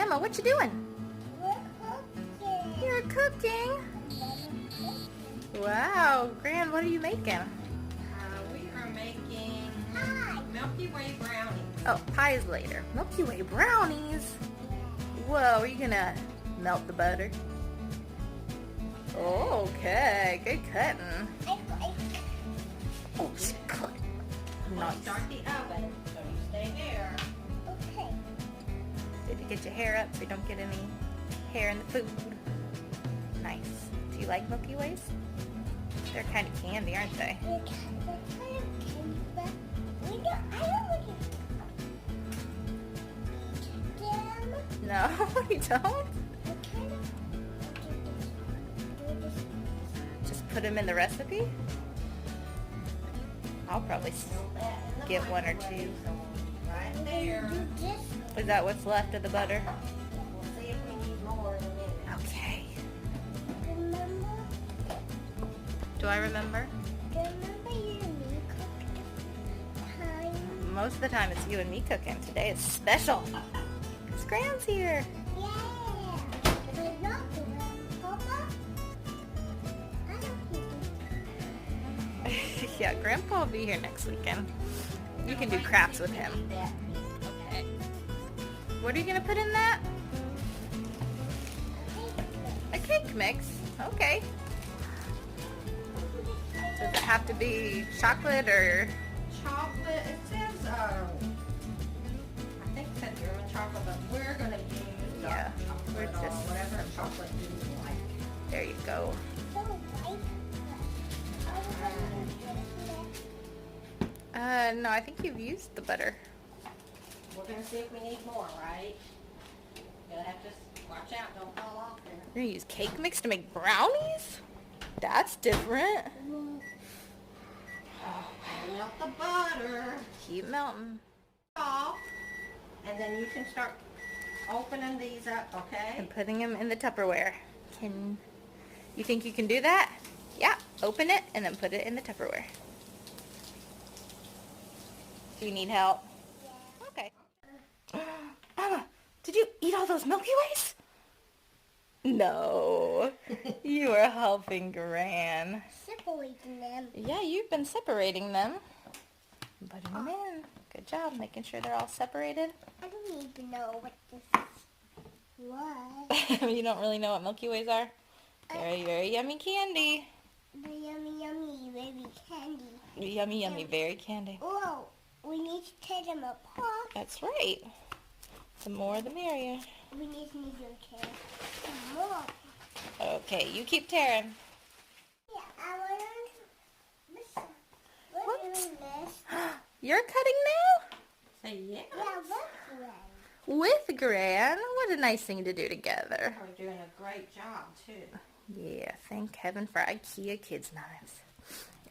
Emma, what you doing? We're cooking. You're cooking. Wow, Gran, what are you making? We are making Milky Way Brownies. Oh, pie's later. Milky Way Brownies. Whoa, are you gonna melt the butter? Okay, good cutting. Oh, she cut. I'm Nice. gonna start the oven, so you stay there. Okay. Did you get your hair up so you don't get any hair in the food? Nice. Do you like Milky Ways? They're kind of candy, aren't they? I don't like it. No, you don't? Just put them in the recipe? I'll probably get one or two. Right there. Is that what's left of the butter? We'll see if we need more in a minute. Okay. Remember? Do I remember? Remember you and me cooked time? Most of the time it's you and me cooking. Today is special. Because Gran's here. Yeah. But not the one, Papa. I don't think Yeah, Grandpa will be here next weekend. You can do crafts with him. Okay. What are you going to put in that? A cake mix. Okay. Does it have to be chocolate or... Chocolate, it says, I think it said German chocolate, but we're going to use Yeah, chocolate we're or just- whatever chocolate you like. There you go. so white. No, I think you've used the butter. We're going to see if we need more, right? You'll have to watch out, don't fall off there. You're going to use cake mix to make brownies? That's different. Melt the butter Keep melting. off, and then you can start opening these up, okay? And putting them in the Tupperware. You think you can do that? Yeah, open it and then put it in the Tupperware. Do you need help? Okay. Emma, did you eat all those Milky Ways? No. You were helping Gran. Separating them. Yeah, you've been separating them. Putting them in. Good job, making sure they're all separated. I don't even know what this was. You don't really know what Milky Ways are? Very, very yummy candy. The yummy, yummy baby candy. Yummy, yummy, very candy. Oh, we need to tear them apart. That's right. The more the merrier. We need to tear some more. Okay, you keep tearing. Yeah, I want to listen. We're What? doing this. You're cutting now? Say yes. Yeah, what's right? With Gran. What a nice thing to do together. We're doing a great job, too. Yeah, thank heaven for IKEA kids knives.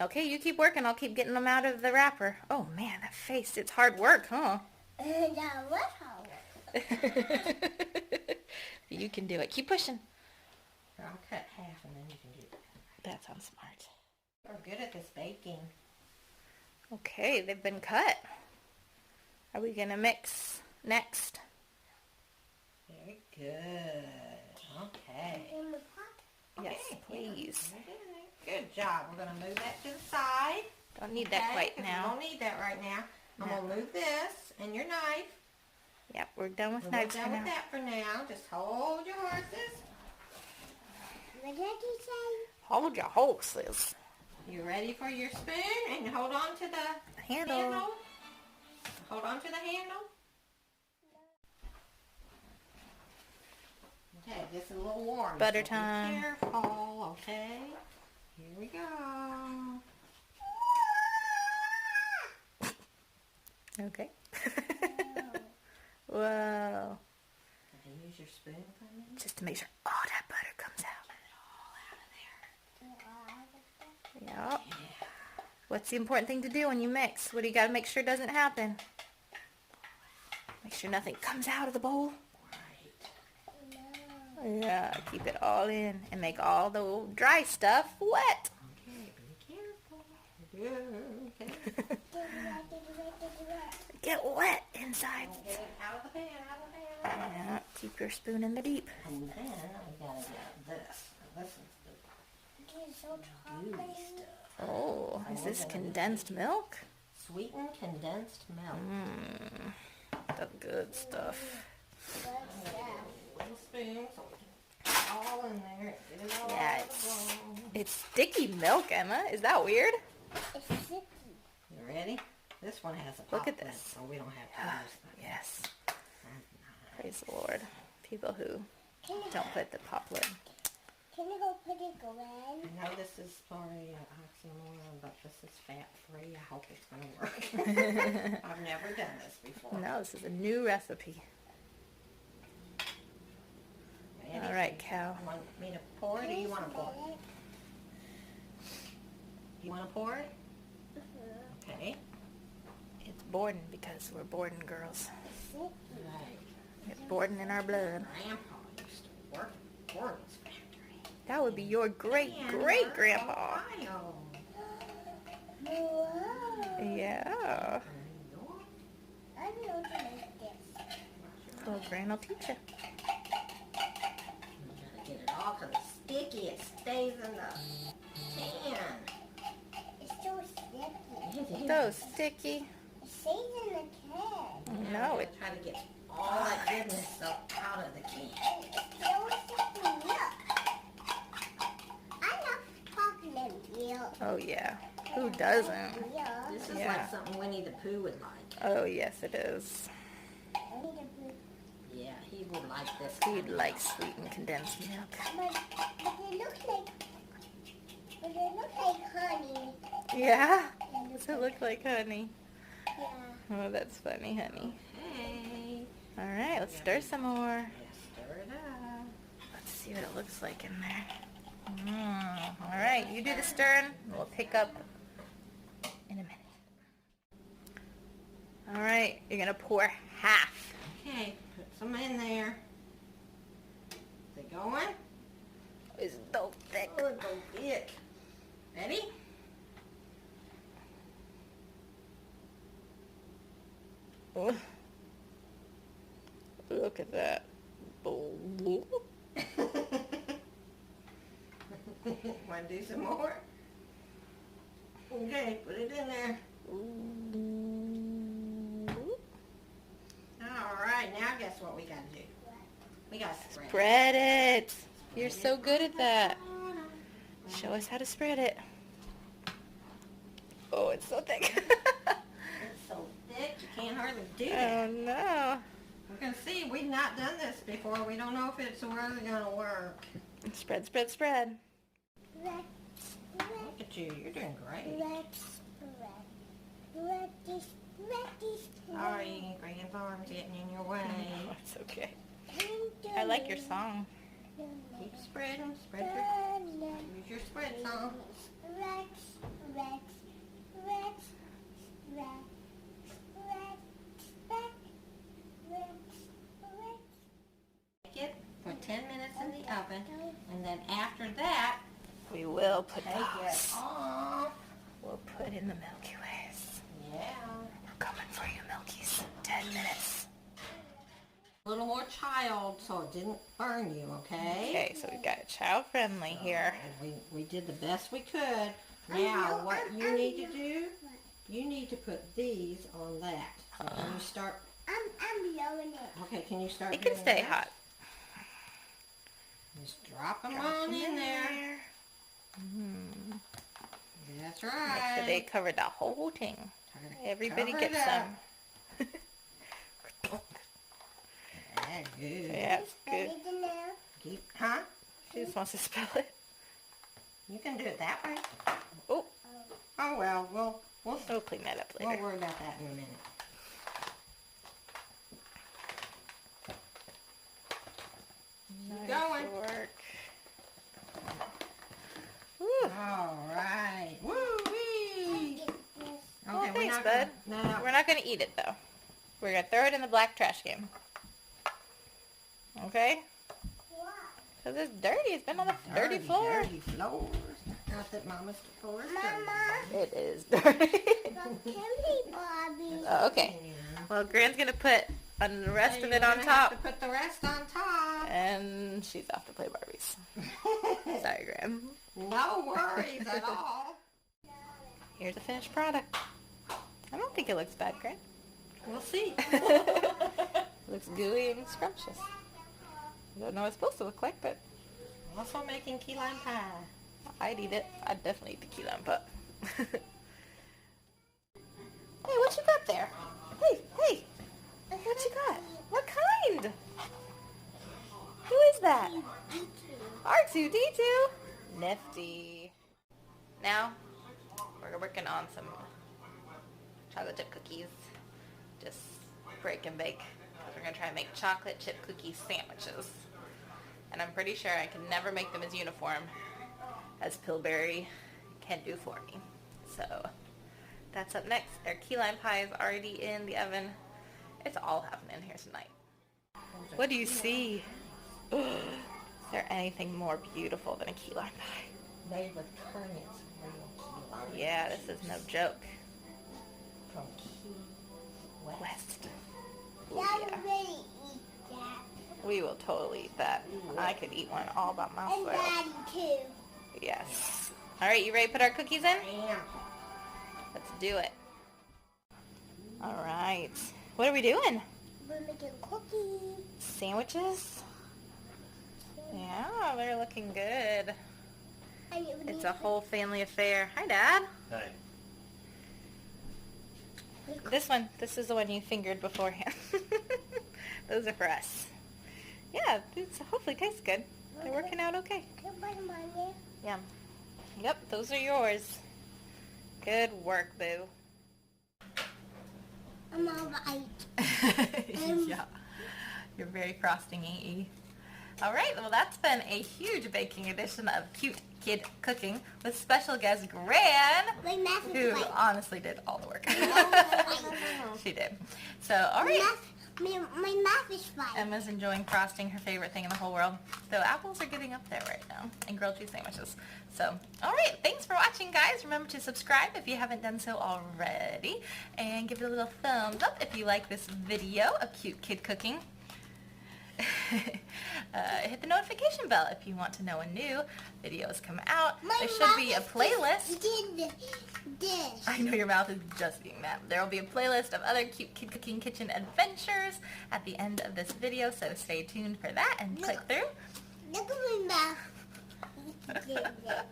Okay, you keep working. I'll keep getting them out of the wrapper. Oh, man, that face. It's hard work, huh? And that was how You can do it. Keep pushing. I'll cut half and then you can do that. That sounds smart. We're good at this baking. Okay, they've been cut. Are we going to mix next? Very good. Okay. in the pot. Yes, Okay, please. yeah. Good job. We're going to move that to the side. Don't need that quite 'cause now. We don't need that right now. I'm No. going to move this and your knife. Yep, we're done with We're knives for done with now. that for now. Just hold your horses. What did you say? Hold your horses. You ready for your spoon? And hold on to the Handle. Hold on to the handle. Okay, this is a little warm. Butter so be time. Careful, okay? Here we go. Okay. Whoa. Can you use your spoon for me? Just to make sure all that butter comes out. Yep. Yeah. What's the important thing to do when you mix? What do you got to make sure doesn't happen? Make sure nothing comes out of the bowl. Right. Yeah, keep it all in and make all the dry stuff wet. Okay, be careful. Okay. Get wet inside. Get it out of the pan, out of the pan. Yeah, keep your spoon in the deep. And then we gotta get this. This is It's so the gooey chocolatey. stuff. Oh, is this condensed milk? Sweetened condensed milk. The good stuff. What's that? Little spoon, so we can put it all in there. Get it all Yeah, out of the bowl. it's sticky milk, Emma. Is that weird? It's sticky. You ready? This one has a pop Look at lid, this. so we don't have to use that. Yes. That's Praise the Lord. People who Can you, don't put the pop lid. can you go put it Gran? I know this is probably an oxymoron, but this is fat-free. I hope it's going to work. I've never done this before. No, this is a new recipe. Ready? All right, Cal. You want me to pour it, or you want to pour it? You want to pour it? Okay. It's Borden because we're Borden girls. Right. It's Borden in our blood. Grandpa used to work at Gordon's factory. That would be your great-great-grandpa. Ohio. Wow. Yeah. I know to make this. Well, Gran will teach you. You gotta get it all because it's sticky. It stays in the pan. It's so sticky. It is. So sticky. It stays in the can. No, We it. gotta try to get all that goodness stuff out of the can. It's so sticky milk. I love chocolate milk. Oh yeah. Who doesn't? Yeah. This is Yeah. like something Winnie the Pooh would like. Oh yes, it is. I need to put, Yeah, he would like this. He'd like sweet and condensed milk. but they look like honey. Yeah. They Does it look like honey? Yeah. Oh, that's funny, honey. Hey. All right, let's stir some more. Yeah, stir it up. Let's see what it looks like in there. All right, you do the stirring. We'll pick up in a minute. All right, you're gonna pour half. Okay, put some in there. Is it going? It's so thick. Oh, it's so thick. Ready? Ooh. Look at that. Ooh. Want to do some more? Okay, put it in there. All right, now guess what we got to do? We got to spread. Spread it. You're so good at that. Show us how to spread it. Oh, it's so thick. It's so thick, you can't hardly do it. Oh no. We're going to see. We've not done this before. We don't know if it's really going to work. Spread, spread, spread. Let's Look at you. You're doing great. Sorry, Gran's arm's getting in your way. Oh, it's okay. I like your song. Keep spreading. Spread your... Use your spread song. Take it for 10 minutes in the oven, and then after that, We will put take it those. off. We'll put in the Milky Ways. Yeah. We're coming for you, Milkies. 10 minutes. A little more child, so it didn't burn you, okay? Okay, so we've got it child friendly here. We did the best we could. Now, what you need to do, you need to put these on that. So can you start, I'm blowing it. okay, can you start It can doing stay that? hot. Just drop them Drop on 'em in there. That's right. Make sure they cover the whole thing. Everybody Cover it gets up. some. That's good. Yeah, it's Put good. it in there. Keep, huh? She just wants to spell it. You can do it that way. Oh, Oh well, we'll we'll clean that up we'll later. worry about that in a minute. Keep going. Nice work. Woo. All right. Woo-wee. Get this. Oh, Okay, thanks, not bud. Gonna, no, We're not going to eat it, though. We're going to throw it in the black trash can. Okay? Why? Because it's dirty. It's been on the dirty floor. Dirty floors. Not that Mama's floor is Mama, It is dirty. the candy Bobby. Oh, okay. dirty. Well, Gran's going to put and the rest So of it you're on gonna have top. to put the rest on top. And she's off to play Barbies. Sorry, Gran. No worries at all. Here's a finished product. I don't think it looks bad, Gran. We'll see. Looks gooey and scrumptious. I don't know what it's supposed to look like, but Also making key lime pie. I'd eat it. I'd definitely eat the key lime pie. Hey, what you got there? Hey, what you got? What kind? Who is that? R2D2. Nifty. Now, we're working on some chocolate chip cookies. Just break and bake. Because we're going to try and make chocolate chip cookie sandwiches. And I'm pretty sure I can never make them as uniform as Pillsbury can do for me. So, that's up next. Our key lime pie is already in the oven. It's all happening here tonight. What do you see? Is there anything more beautiful than a key lime pie? Made with Kermit's real key lime. Yeah, this is no joke. From Key West. Dad Yeah. would really eat that. We will totally eat that. I could eat one all by And myself. Daddy too. Yes. All right, you ready to put our cookies in? Bam. Let's do it. All right. What are we doing? We're making cookies. Sandwiches? Yeah, they're looking good. And you It's need a whole family affair. Hi, Dad. Hi. This is the one you fingered beforehand. Those are for us. Yeah, it's hopefully tastes good. They're working out okay. Can I put them on there? Yum. Yep, those are yours. Good work, Boo. I'm all right. Yeah. You're very frosting, ain't you? All right, well, that's been a huge baking edition of Cute Kid Cooking with special guest Gran, My math who is white. honestly did all the work. No. She did. So, all right. My math is white. Emma's enjoying frosting, her favorite thing in the whole world. Though apples are getting up there right now, and grilled cheese sandwiches. So, all right, thanks for watching, guys. Remember to subscribe if you haven't done so already, and give it a little thumbs up if you like this video of Cute Kid Cooking. Hit the notification bell if you want to know when new videos come out. There should be a playlist. Did this. I know your mouth is just being that. There will be a playlist of other Cute Kid Cooking kitchen adventures at the end of this video, so stay tuned for that and click through. Look at my mouth. Did that.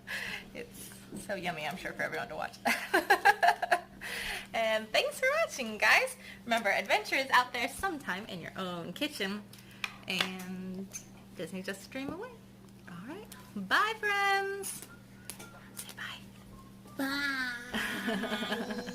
It's so yummy, I'm sure, for everyone to watch. And thanks for watching, guys. Remember, adventure is out there sometime in your own kitchen, and Disney just a dream away. All right, bye, friends. Say bye. Bye.